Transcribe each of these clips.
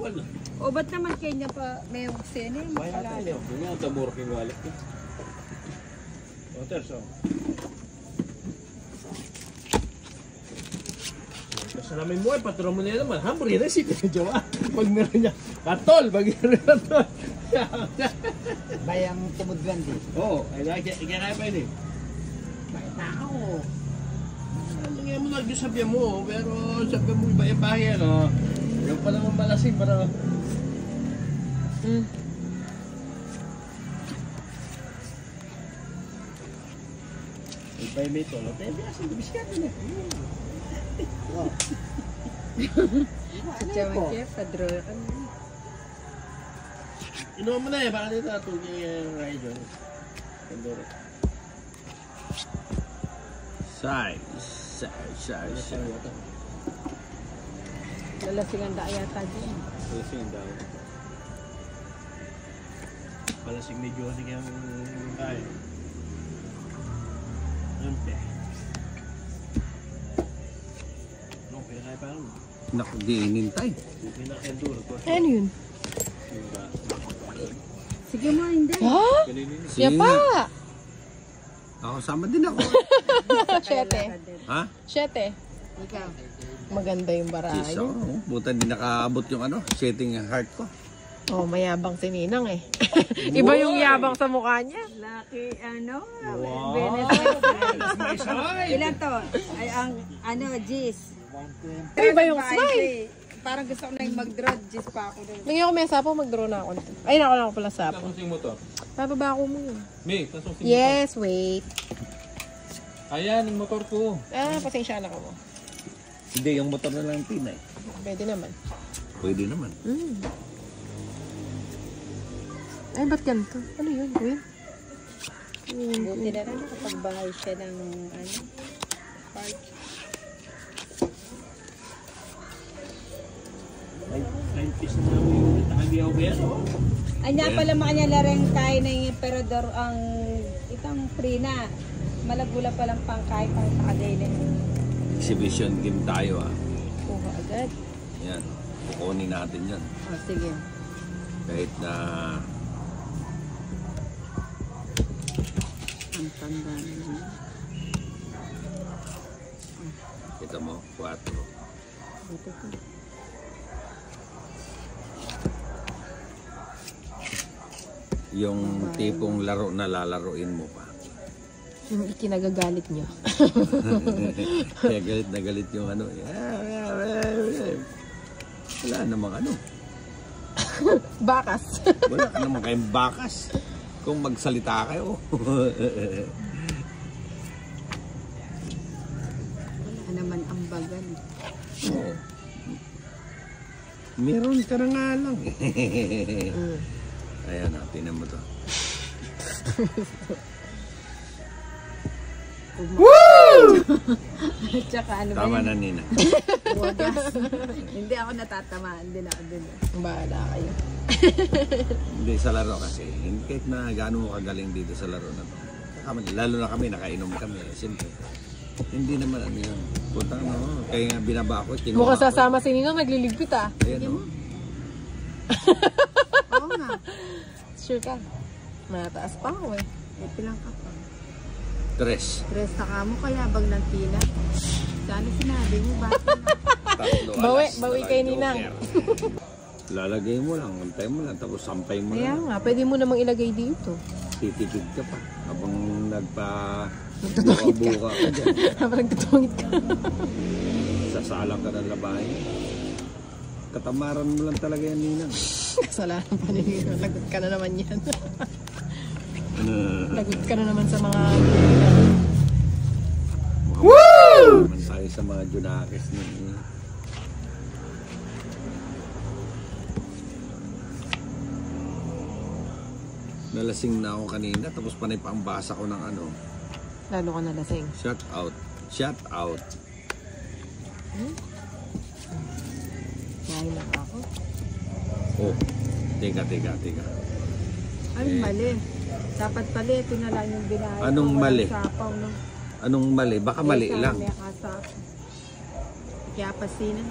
Kapal na. O ba't naman kanya pa may sene? May natin yun. Yun nga, taburo yung wallet ko. O, Ters, o. Basta namin mo, patron mo nila naman. Hambre na si Jowa. Pag meron niya, katol, pag meron katol. Bayang tumudwan din. Oo, ay ikakaya pa yun eh. Bakit na ako? Lagyan mo lang yung sabihan mo, pero sabihan mo iba yung bahay, ano? Yung pa naman malasing para... Iba yung may tolo, tayo biyasin, biskat na. Chachawan kaya, padro ka na. Inuha mo na eh, baka dito natugin yung rider. Pandoro. Size. Lalasingan da yata dyan. Palasing daw. Palasing ni Josie kaya tayo. Ante. No, pinakaya pa lang. Naku, di inintay. Pinakenduro ko. Ano yun? Sige mo, hindi. Ha? Siya pa! Ako, sama din ako. Siyete. Ha? Siyete. Ikaw. Maganda yung barahay. Isa, buta hindi nakaabot yung ano, setting heart ko. Oh, mayabang si Ninang eh. Iba yung yabang sa mukha niya. Lucky, ano? Wow! Benefit. Ilan to? Ay, ang, ano, G's. Iba yung smile. Parang gusto ko na yung mag-draw. G's pa ako doon. Lagyan ko may sapo, mag-draw na ako. Ay, nako na ako pala sapo. Tasong sing motor. Bababa ko mo yun. May, tasong sing Yes, wait. motor. Ayan, yung motor ko. Ah, pasensya na ko mo. Hindi, yung motor na lang pinay. Pwede naman. Pwede naman. Ay, ba't ganito? Ano yun, Queen? Buti na lang kapag bahay siya ng, ano, park. Ay, 9 piece na namin yung takagiyaw ko yan, oh. Anya pala makanya lareng kay na yung emperador ang itang prina. Malagula palang pangkay pang takagay na. Exhibition game tayo Kuha agad. Yan. Kukunin natin yan. O, sige. Kahit na Ang tanda na. kita mo, 4. Ito ko. Yung tipong laro na lalaroin mo pa. Yung ikinagagalit nyo. Kaya galit na galit yung ano. Wala namang ano. Bakas. Wala ka naman kayong bakas. Kung magsalita kayo. Wala naman ang bagan. Oo. Meron ka na nga lang. Ayan na, tinan mo to. Woo! Tsaka ano ba Tama yun? na, Nina. Wagas. Hindi ako natatamaan din ako dun. Bahala kayo. Hindi, sa laro kasi. Kahit na gaano mo kagaling dito sa laro na to. Lalo na kami, nakainom kami. Siyempre. Hindi naman ano yun. Puntang ano, kaya nga binaba ko. Mukhang sasama si Ninang, nagliligpit ah. Ayan o. Oo nga. Sure ka? Mataas pa ako eh. Pilang ka pa. 3. Dress na ka mo kaya bag ng pila. Sana sinabi mo ba? Bawi kay Ninang. Lalagay mo lang, antay mo lang, tapos sampay mo Kaya lang. nga, pwede mo namang ilagay dito. Titikid ka pa. Habang Nagtutungit ka. buka ka dyan. Habang nagtutungit ka. Sasalang ka ng labahin. Katamaran mo lang talaga yan, Ninang. Kasalanan pa ni Ninang. Lagot ka na naman yan. Lagot ka na naman sa mga... Woo! Naman tayo sa mga Junakis na nalasing na ako kanina, tapos panay pa ang basa ko ng ano. Lalo ka nalasing. Shut out. Shut out. Kain lang ako. Oh, teka. Ay, mali. Dapat pala, ito na lang yung binayad. Anong mali? Sapaw, no? Anong mali? Baka mali lang. May kasap. Kaya pasinan.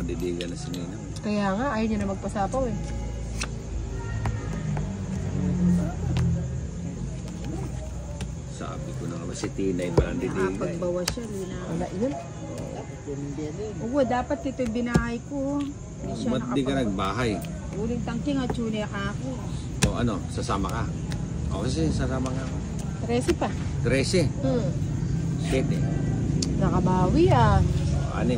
Nandidigan na si Ninang. Kaya nga, ayaw niya na magpasapaw eh. Sabi ko na nga si Tinay pa nandidigan. Pagbawas siya, Lina. Wala yun. Oo, dapat ito yung binahay ko. Hindi siya Ba't di ka nagbahay? Uling tangking at tune ka ako. O ano, sasama ka? O kasi sasama nga ako. 13 pa. 13. 7. Nakabawi ah. 6.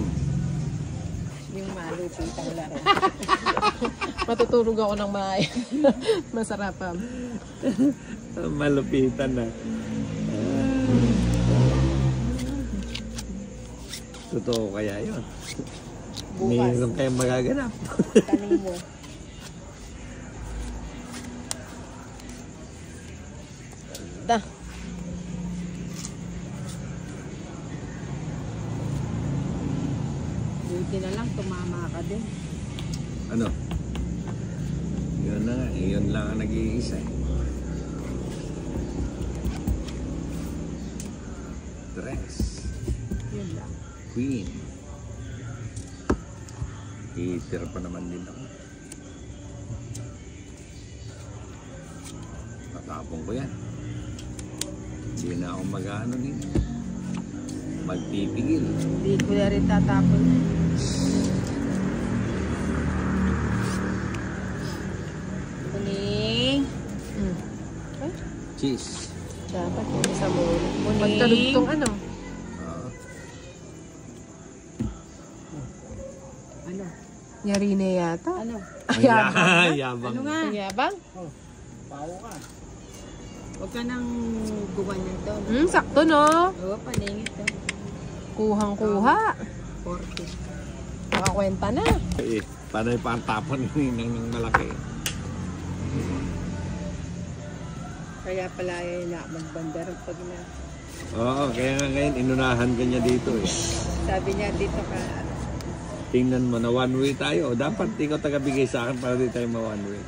Yung malupitang laro. Matutulog ako ng maayos. Masarap ah. Malupitan na. Totoo kaya yun? Mayroon kayong magaganap. Tanong mo. Da. Buti na lang, tumama ka din. Ano? Yun na nga. Yun lang ang nag-iisa. Dress. Yun lang. Queen. Itira pa naman din ako. Tatapong ko yan. Hindi na ako mag-ano din. Magpipigil. Hindi ko na rin tatapon. Kuning. Cheese. Dapat yung isa mo. Pagtalugtong ano? Ah, Ano? Yari na yata. Ano? yabang. Ano nga? Ang yabang? Huwag ka nang gumanyan doon. Sakto no? Oo, paningit doon. Kuhang-kuha. 40. Nakakwenta na. Eh, paano yung pantapon ng malaki? Kaya pala yun na magbandar pag na. Oo, kaya nga ngayon inunahan ka niya dito eh. Sabi niya dito ka. Tingnan mo na one way tayo. Dapat ikaw tagabigay sa akin para di tayo ma one way.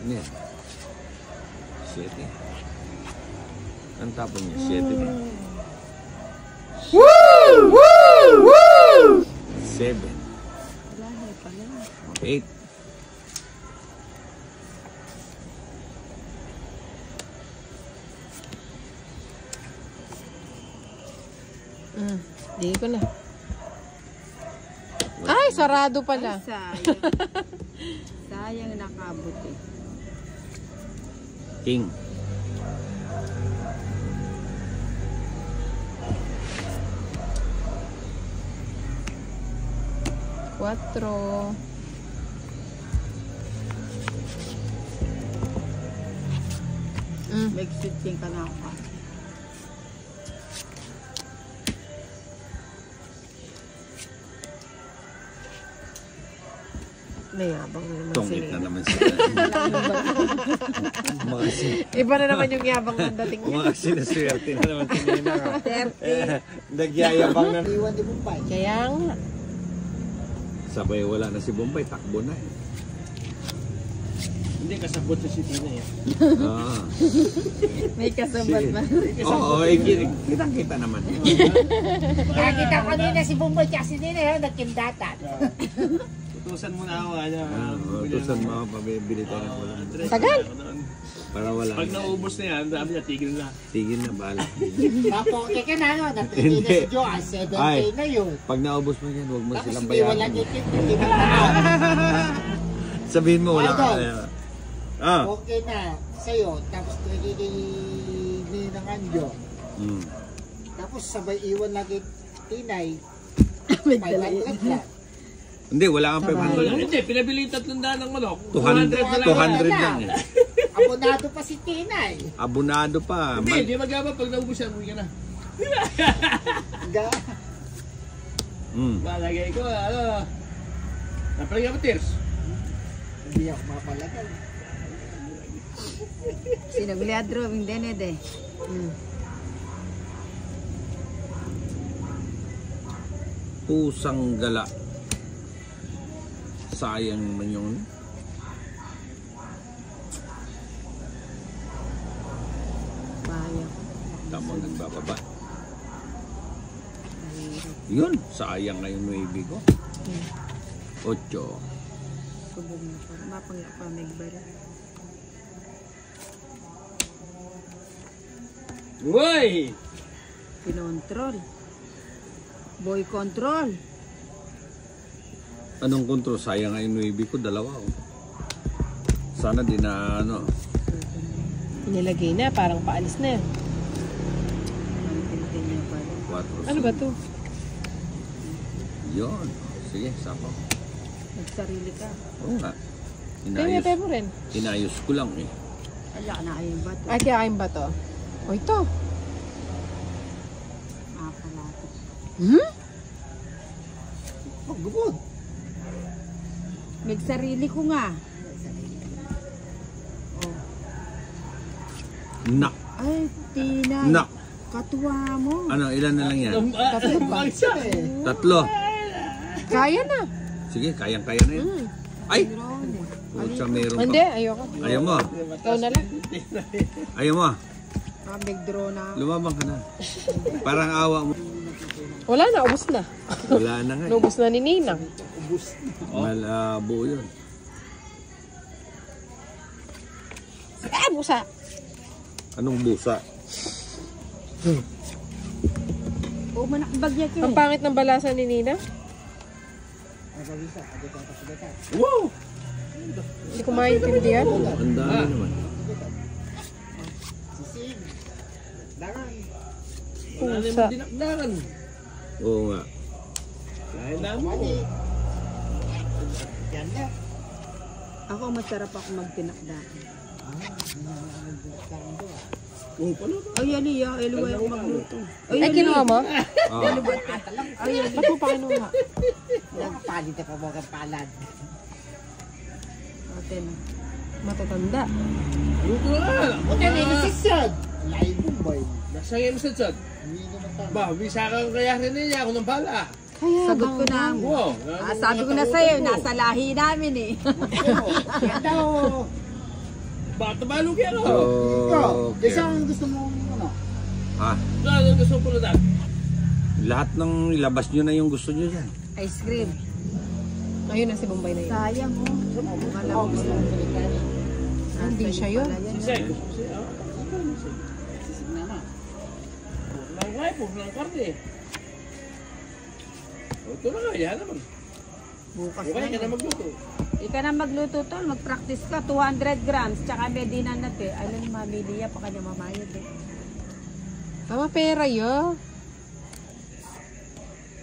Ano yan? 7. Ang tapon niya, 7 ba? Woo! Woo! Woo! 7. Wala na pala. 8. Di ko na. Ay, sarado pala. Ay, sayang. Sayang nakabot eh. King. Quatro. Mag-shooting ka na ako. Mayabang na naman Tungit si na Nina. naman sila. Iba na naman yung yabang ng dating niya. Mga sinaswerte na naman si Nina. Nagyayabang na. Kaya nga. Sabay wala na si Bombay, takbo na eh. Hindi kasabot sa si Tina eh. Ah. May kasabot ba? Oo, kitang-kita naman. Nakita ko kanina si Bumboy at si Nina nagkindatan. Tutusan mo na ako. Tusan mo, pabibili tayo ng ulam. Tagal. Para wala. Pag naubos na yan, sabi niya, tigil na. Tigil na, bahala. Mapoke ka na, no? Natigil na si Joan, 7K na yun. Pag naubos mo yan, huwag mo Tapos silang hindi wala bayaran. dikit, hindi ba na? Sabihin mo, wala ka. Idol. Ah. Okay na, sa'yo. Tapos nagiging ng anjo. Tapos sabay iwan lagi tinay. 500 lang. Hindi, wala kang 500. Hindi, pinabili 300 ng manok. 200 na lang. 200 lang eh. Abonado pa si Tinay. Abonado pa. Hindi, di magaba pag naubos yan, uwi ka na. Malagay ko, ano. Napalagay mo, Tears. Hindi ako mapalagay. Sinagliadro, hindi na de. Pusang gala. Sayang naman yung bababa. Yun, sayang nga yung 9 ko. 8. Subog na pa. Mapangya pa nagbara. Uy! Pinontrol. Boy control. Anong kontrol? Sayang nga yung 9 ko, 2. Oh. Sana di na ano. Nilagay na, parang paalis na yan. Ang pintin niya pa rin. 4. Ano ba to? Yun. Sige, sapaw. Nagsarili ka. Oo nga. Pinatay mo rin. Inayos ko lang eh. Ala na ayun ba ito? Ay, kaya ba to? O ito. Palati. Oh, gubod. Nagsarili ko nga. Nak. Ay, Tinay. Nak. Katuwa mo. Ano, ilan na lang yan? Tatlo ba? 3. Kaya na. Sige, kayang-kaya na yan. Ay! Pucha, meron Hindi, pa. ayoko. Ayaw mo. Ikaw na lang. Ayaw mo. Big draw na. Lumabang ka na. Parang awa mo. Wala na, ubos na. Wala na nga. Ubos na ni Ninang. Malabo yun. Busa. Anong busa? O, manakbag niya Ang pangit ng balasa ni Nina. Wow! Hindi ko maintindihan. Ang dami naman. Pusa. Dinakdakan. Oo nga. Kaya na mo. Ako, masarap ako magtinakdaan. Oh, paano ba? Ay, Aliya, eluwa yung magluto. Ay, kinuha mo? Ah, Ba't mo pa kinuha? Nagpalit ako mga palad. Atin. Matatanda. Luto na. Huwag yan, inisisad. Lain mo ba yun? Nasayang mo sa chat. Hindi naman tama. Ba, bisa kang kaya rin niya. Ako ng bala. Kaya Sagot ko na. Wow. Sabi ko na sa'yo, nasa lahi namin eh. Yan daw. Bakit nabalog yan o? Ikaw, Okay. isang gusto mo ano? Ha? Ano gusto mo na? Lahat ng ilabas nyo na yung gusto nyo dyan. Ice cream. Ayun na si Bombay na yun. Sayang oh. Malamig na. Hindi siya yun. Sisay. Pulang kaya, pulang karne. Ito na nga, yan naman. Bukas Okay ka na. na magluto. Ika na magluto tol, mag-practice ka. 200 grams, tsaka medina nat eh. Alam mo, mamiliya pa kanya mamayad eh. Tama pera yun.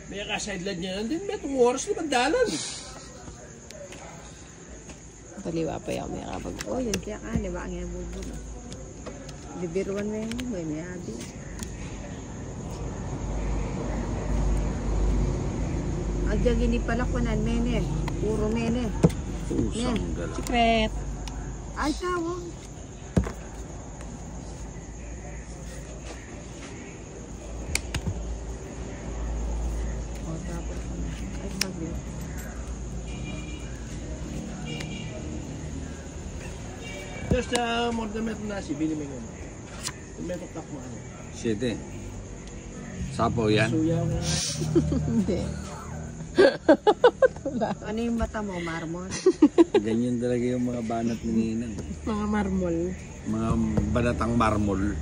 May ka-sideline niya din. May 2 oras naman dalan. Taliwa pa yung may kapag. Oh, yun kaya ka, di ba? Ang yung bubulo. Bibiruan mo yun, may abi. Agyan gini pala ko nan, mene. Puro mene. Pusang gala. Secret. Ay, tawag. O, tapos ano. Ay, sabi. Just more than meto nasi, bili mo yun. Meto tak mo ano. 7. Sapaw yan. Suya mo. Hindi. Ano yung mata mo, marmon? Ganyan talaga yung mga banat ni Ninang. Mga marmol. Mga banatang marmol.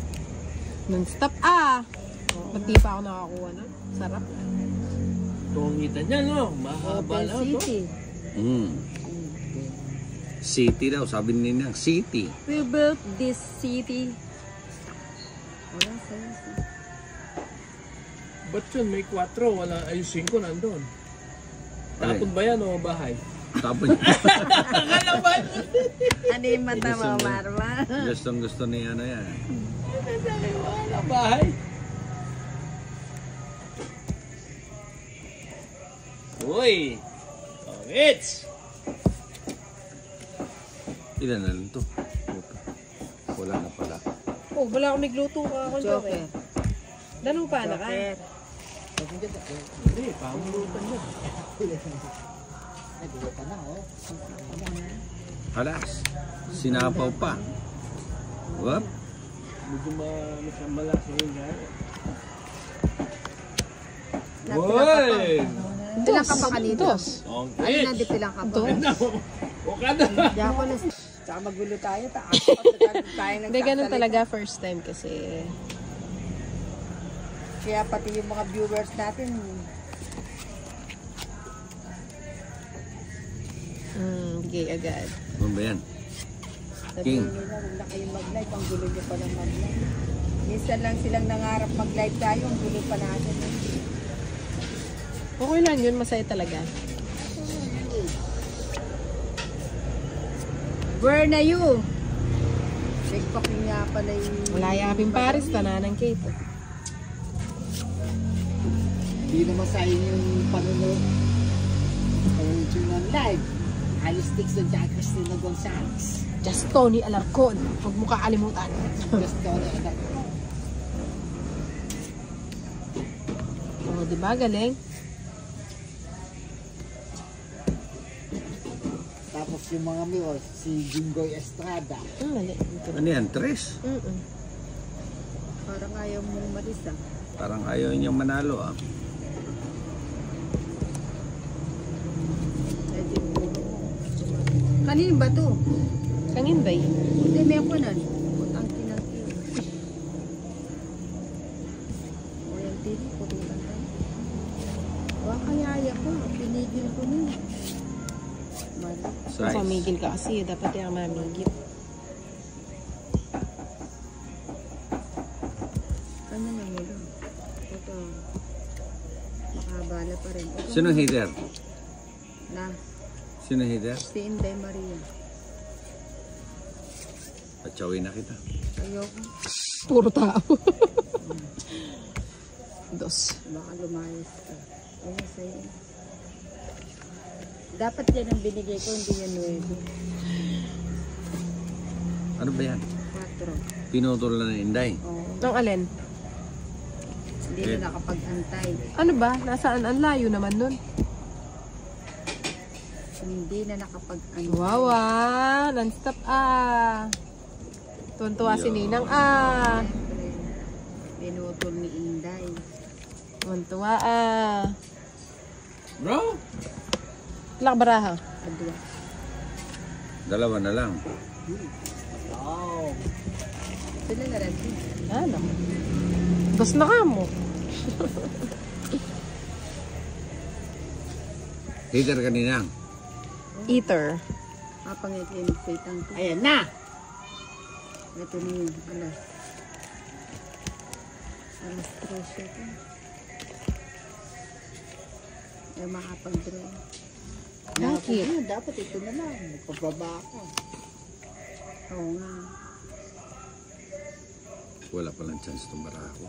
Non-stop. Ba't di pa ako nakakuha na? Sarap. Tungitan niya, no? Mahaba Open na ito. City. City daw, sabi ni Ninang. City. We built this city. Wala sa'yo. Ba't yun? May 4, wala, ay 5 nandun. Tapon ba yan o bahay? Tapon. Akala ba? Ano yung mata mo, marmon? Gustong gusto niya na yan. Wala bahay. Uy! It's! Ilan na lang to? Wala na pala. Oh, wala akong nagluto ka ako. Joker. Dano pa na ka? Joker. Hindi, pamulutan mo. Nagulat na, oh. Halas. Sinapaw pa. Wap. Medyo malaki yun yan. Hoy! Bilang ka pa kanito. Okay. Ayun, nandito lang ka pa. O ka na. Hindi ako na. Tsaka magulo tayo. Tayo Hindi, ganun talaga first time kasi. Kaya pati yung mga viewers natin, Gay agad. Ano ba yan? sabihin nila, huwag na kayong mag-live. Ang gulo nyo pa lang mag-live. Minsan lang silang nangarap mag-live tayo. Ang gulo pa natin. Okay lang yun, masaya talaga. Where na you? Checkpacking nga pala yung... Wala yaping Paris, tananang Kate. Hindi naman sa inyo yung panunod. Pag-tune ng live. Halos sticks ng Jack Christina Gonzalez. Just Tony Alarcon. Huwag mo kakalimutan. Just Tony Anak. Oh, diba? Galing. Tapos yung mga meals, si Jinggoy Estrada. Mali. Ano yan? Tres? Parang ayaw mo umalis ah. Parang ayaw niyang manalo ah. Kanino ba to? Kanginday. Hindi, may ako nun. Putang kinang-kin. O yung tili, putulan tayo. Wala kaya ko. Pinigil ko nun. Mali. Kung Size. pamigil ka kasi, dapat yung mamigil. Kanya na mo lang. Ito. Makabala pa rin. Ito, Sino hitter? na, Sino hitter? si Inday Maria. Patsawin na kita. Ayoko. Puro tao. Dos. Baka lumayas ka. Ayun sa'yo. Dapat yan ang binigay ko, hindi yan 9. Ano ba yan? 4. Pinutol na ng Inday. Oo. Ang alin? Hindi na nakapag-antay. Ano ba? Nasaan? Ang layo naman nun. Hindi na nakapag-antay. Wow, non-stop Tuwan-tuwa si Ninang Pinutol ni Inday. Tuwan-tuwa Bro? Ilang baraha? Adwa. Dalawa na lang. Wow. Sila na rin. Ano? Dos na ka mo. Hitter kanina. Eater. Mapangikinig sa itang to. Ayan na! Ito na yun. Alas. Alas 3 siya to. Ay makapag-draw. Bakit? Dapat ito na lang. Magpababa ako. Oo nga. Wala palang chance itong baraha ko.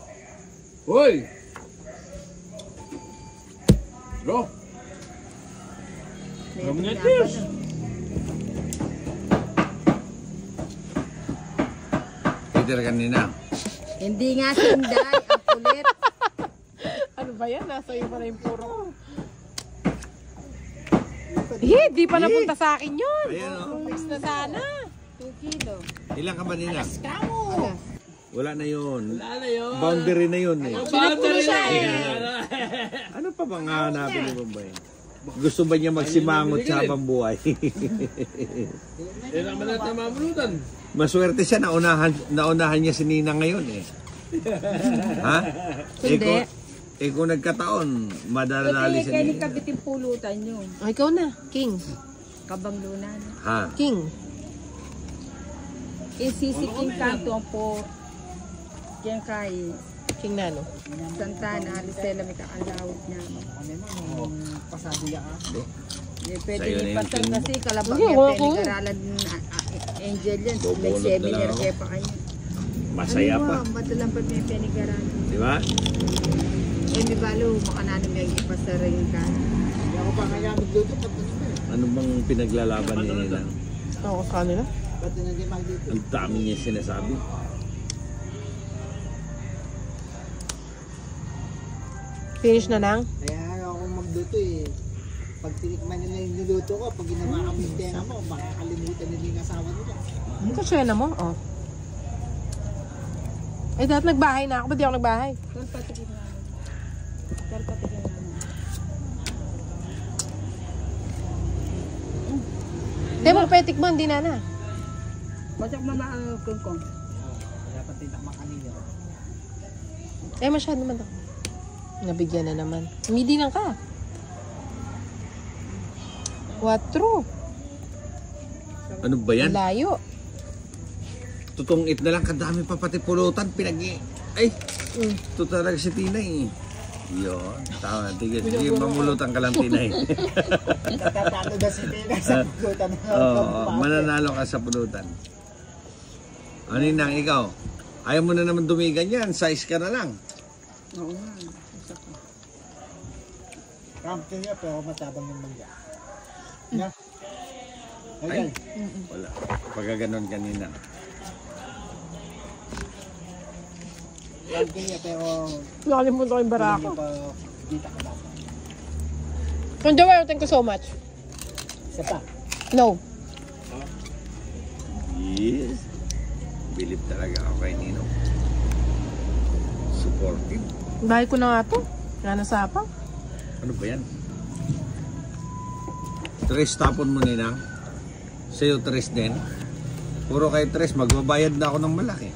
Hoy! Bro? May Dominatus! pinapan Hitter kanina. Hindi nga si Inday. Ang kulit. Ano ba yan? Nasa iyo pa na yung puro. Di pa napunta sa akin yun. Ayan o. Mix na sana. 2 kilo. Ilang ka ba nila? Alas. Wala na yun. Wala na yun. Boundary na yun eh. Boundary na eh. Ano pa bang hahanapin ni Bombay? Gusto ba niya magsimangot sa habang buhay? Yan naman natin mamulutan. Maswerte siya, naunahan niya si Nina ngayon eh. Ha? Hindi. Kung nagkataon, madalali si Kaya ni Nina. kabitin pulutan nyo. Oh, ikaw na. King. Kabanglunan. Ha? King. Isisiking kanto ang po. Kaya kay King Nano. Santana, Alisela, may kakalawit niya. Ano naman, pasado yan ah. Pwede Sa'yo na yung ipasal king. kasi kalabang Hindi, niya, wala pwede ko. karalan Angel yan. May Bubunot na seminar lang ako. kaya pa kayo. Masaya Ano pa. ba? Ba't lang pa may penigaralan? Di ba? Eh, may balo, baka namin may ipasarin ka. Hindi ako pa kaya magluto. Tapos na eh. Ano bang pinaglalaban ni Nina? Oo, sa kanila. Ba't na hindi magluto? Ang dami niya sinasabi. Finish na lang. Kaya ayaw akong magluto eh. Pag tinikman nila yung niluto ko, pag ginawa kami yung tenga mo, makakalimutan nila yung asawa nila. Ito siya na mo. Oh. Eh, dapat nagbahay na ako. Ba't di ako nagbahay? Saan patikin namin? Saan patikin namin? Hindi mo petik mo, hindi na na. Basak mama ang kungkong. Wala pa tindak makanina. Eh, masyado naman ako. Nabigyan na naman. Midi lang ka. 4. Ano ba yan? Layo. Tutungit na lang, kadami pa pati pulutan, Ay, ito talaga si Tinay. Yun, tama. Sige, mamulutan ka lang, Tinay. Natatalo na si Tina sa pulutan. Oo, mananalo ka sa pulutan. Ano nang ikaw? Ayaw mo na naman dumigan yan, size ka na lang. Oo nga. Isa ko. Kamp niya pero matabang yung mangga. Na? Ayan. Wala. Pagka ganon kanina. Kamp niya pero Nakalimutan ko yung barako. hindi pa dita ka dapat. Joel, thank you so much. Isa pa. No. Yes. Bilib talaga ako kay Nino. Supportive. Bahay ko na nga to. Nga nasapa. Ano ba yan? Tres tapon mo, Ninang. Sa'yo tres din. Puro kay tres, magbabayad na ako ng malaki.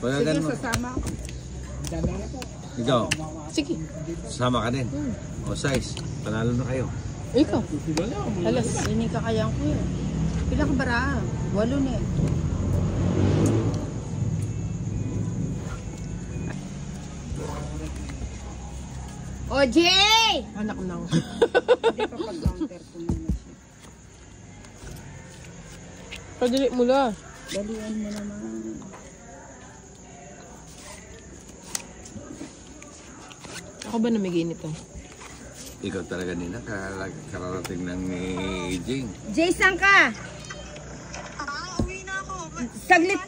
Pagka Sige, ganun. sasama ako. Ang dami na po. Ikaw, Sige. sama ka din. O size, panalo na kayo. Ikaw. Alas, hindi kakayang ko yun. Ilang bara? 8 na eh. OJ! Anak na ako. Hindi pa pag-counter ko muna siya. Padali mo la. Dalian mo naman. Ako ba namigay nito? Ikaw talaga, Nina, kararating ng ni Jing. Jay, saan ka? Uwi na ako. Saglit.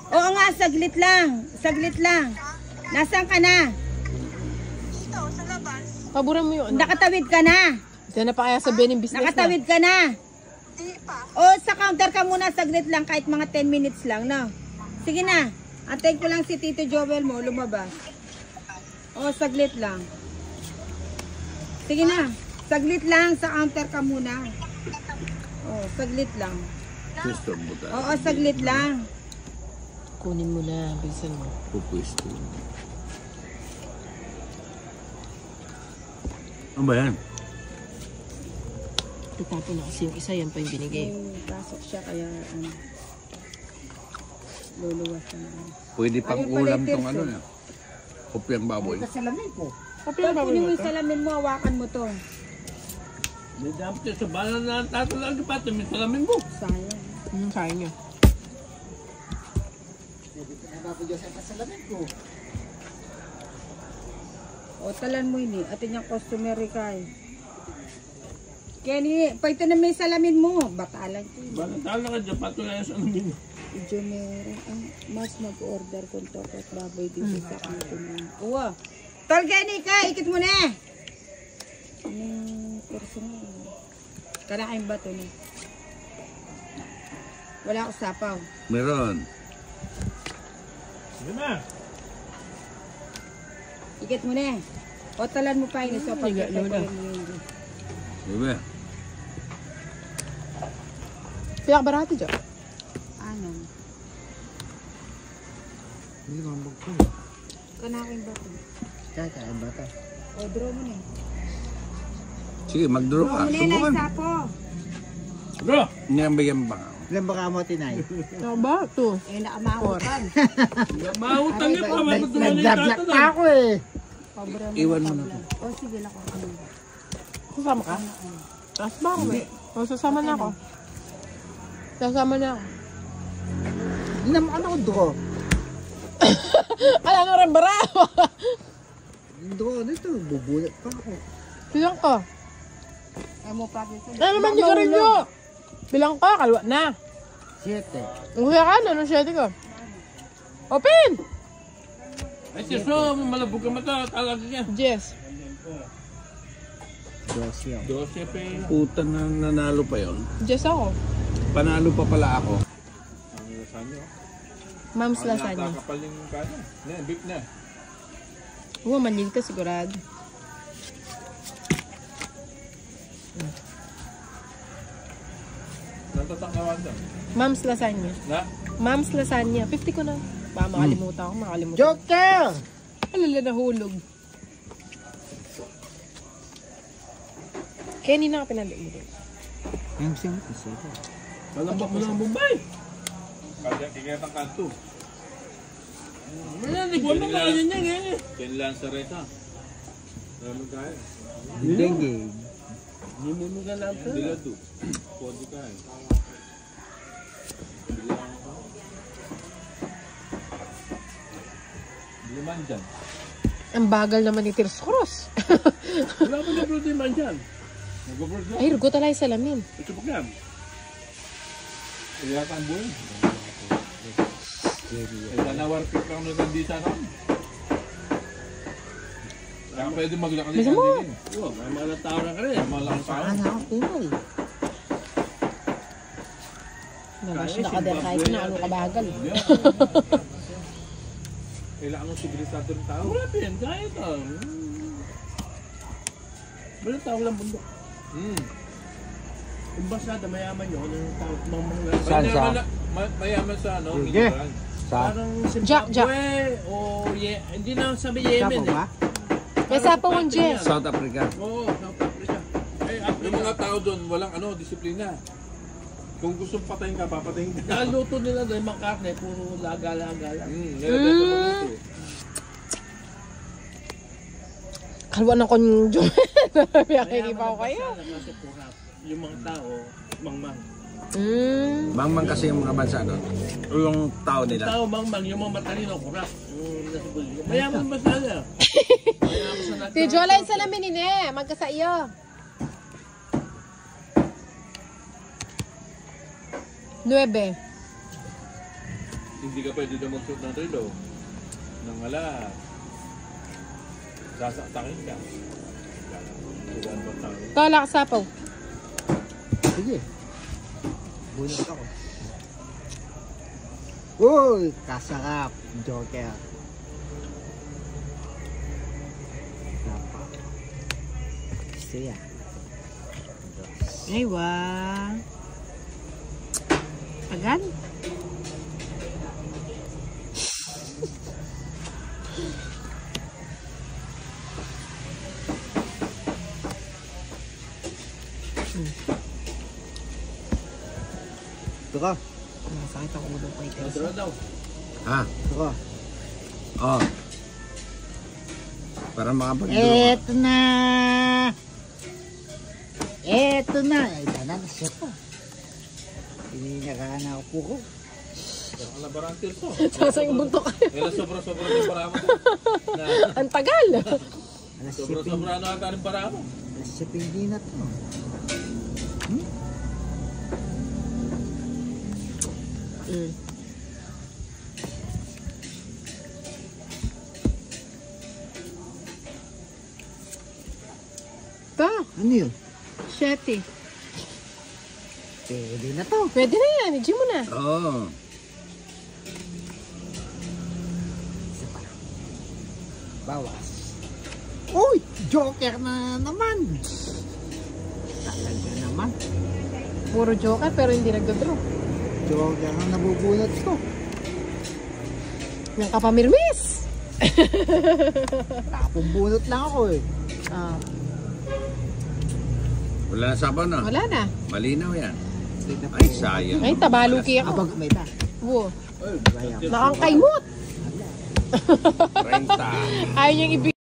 Oo nga, saglit lang. Saglit lang. Nasaan ka na? Dito, sa labas. Paboran mo yung ano. Nakatawid ka na. Diyan na pa kaya sabihin yung business Nakatawid ka na. Di pa. O, sa counter ka muna, saglit lang, kahit mga 10 minutes lang, no? Sige na. Antayin ko lang si Tito Joel mo, lumabas. O, saglit lang. Sige na. Saglit lang, sa counter ka muna. O, saglit lang. Gusto mo tayo. Oo, saglit lang. na. Kunin mo na. Bilisan mo. Pupwesto. Ano ba yan? Tutapon na kasi yung isa. Yan pa yung binigay. Pasok siya, kaya ano. Luluwas na. Pwede pang Ayun pala ulam yung tong tirso. ano na. Kopyang baboy. Kasalamin ko. Pag kunin mo yung salamin mo, hawakan mo to. May dapat sa bala na tatalang ka pa, may salamin mo. Sayang. Sayang niya. Nabapo dyan sa kasalamin ko. O, talan mo ini. Atin yung customary ka eh. Kenny, pa ito na may salamin mo. Batalan ko. Bala tala ka dyan, patuloy sa salamin mo. Engineering. Ang mas mag-order kung to at baboy dito sa kanto mo. Uwa. Tol, Kenny ka. Ikit mo na. Personal. Kanakain ba ito na? Wala ako sapaw. Meron. Sige na. Ikit mo na. O, talan mo pa ini. So, Liga, lola. Diba? Kaya ka barati dyan? Ano? Hindi naman magpo. Kanakain ba ito? Kakain ba ito? O, draw mo na. Sige, mag-draw ka. Draw mo na yung Subukan. sapo. Bro! Hindi ang bigyan pa. Ilan ba mo, Tinay? Ako ba? 2. Eh, nakamahutan. Mautang niya pa, matutunan niya Nagdablak tata pa na. ako eh. Iwan mo na to. O, sige lang ako. Sasama ka? Taas ba ako? O, sasama na ako. Sasama na ako. Hindi naman ano draw. Alam mo rin bara! Draw nito, bubulat pa ako. Bilang ka. Ay mo pa dito. Ano naman yung karilyo? Bilang ka, kalwa na. 7. Ang kuya ka, anong 7 ka? Open! Ay, siso, malabog ka mata, talaga niya. Jess. 12 yun. 12 pa yun. Puta na nanalo pa yon. Jess ako. Panalo pa pala ako. Mom's lasagna. Nakapaling ka na. Beef na. Oo, manil ka sigurado. Natatakawan doon. Mom's lasagna. Na? Mom's lasagna. 50 ko na. Baka makalimutan ako. Makalimutan. Joker! Alala, nahulog. Kenny na ka pinandoon mo doon. Yung simple, sige. Malambak mo ng Bombay. Kaya kikitang kanto. Huwag mo mga ganyan yan eh. Ken Lanzareta. Namin kaya. Dengue. Hindi mo ka lang Hindi ka to. Pwede kaya. Liman dyan. Ang bagal naman ni Tirs Cross. Wala pa na protein man dyan. Nag-bird na. Ay, rugo talay sa lamin. Ito pa yan. Kaya kang buhay. Kaya nawarpit lang na nandita na. Kaya pwede maglakad Bisa mo. Oo, may mga tao na ka rin. Malaking tao. Saan ako, Pinoy? Nagash na ka din kahit na ano kabagal. Kailangan mong sibilisado ng tao. Wala pa yan, kaya ito. Wala tao lang bundok. Yung basada, mayaman yun. Yung tao, mga Saan siya? Mayaman sa ano? Sige. Iniran. Sa? parang Jack. Zimbabwe o hindi na sabi Yemen Sapo ba? May sapo mong Jess. South Africa. Oo, South Africa. Eh, Yung mga tao doon, walang ano, disiplina. Kung gusto patayin ka, papatayin ka. nakaluto nila doon, mga karne, puro laga-laga lang. Nilagay sa pagluto. Kalwa ng konyo. Kaya Nakikipa ko kayo. Kasi kurap. Yung mga tao, mangmang. Mangmang kasi yung mga bansa doon. O yung tao Yung nila. tao, mangmang, yung mga matalino, kurap. Yung nasa bulyo. Mayaman ba sana? Mayaman sa nagtao. Si Jola yung salamin nini. Magkasa iyo. 9. Hindi ka pwede na magsuot ng relo. Nang wala. Sasaktakin ka. Kailangan ba tayo? Tala ka sapaw. Sige. Bunot ako. Uy, kasarap. Joker. Napa. Siya. Ay, wow. Tagal. Ito ka. Masakit ang ulo ko ito. Masarap daw. Ha? Ito ka. Oo. Para makapag-duwa. Eto na! Eto na! Ay, dana na siya po. Ininyakaan ako po ko. Ang labarang tirso. Sasa yung buntok. Kaya sobra-sobra yung paramo. Ang tagal. Alas Sobra-sobra na ata rin paramo. shipping din na to. Ito, Ano yun? Shetty. Pwede na to. Pwede na yan. I-gym mo na. Oo. Isa pa. Bawas. Uy! Joker na naman! Talaga naman. Puro joker pero hindi nagdodraw. Joker ang nabubunot ko. Yung kapamirmis. Nakapumbunot lang ako eh. Ah, Wala na sabaw na. wala na. Malinaw yan. Ay, sayang. Ay, tabaluki ako. Abag may ta. Wo. Bayang. Nakangkaymot. 30. Ayaw niyang ibigay.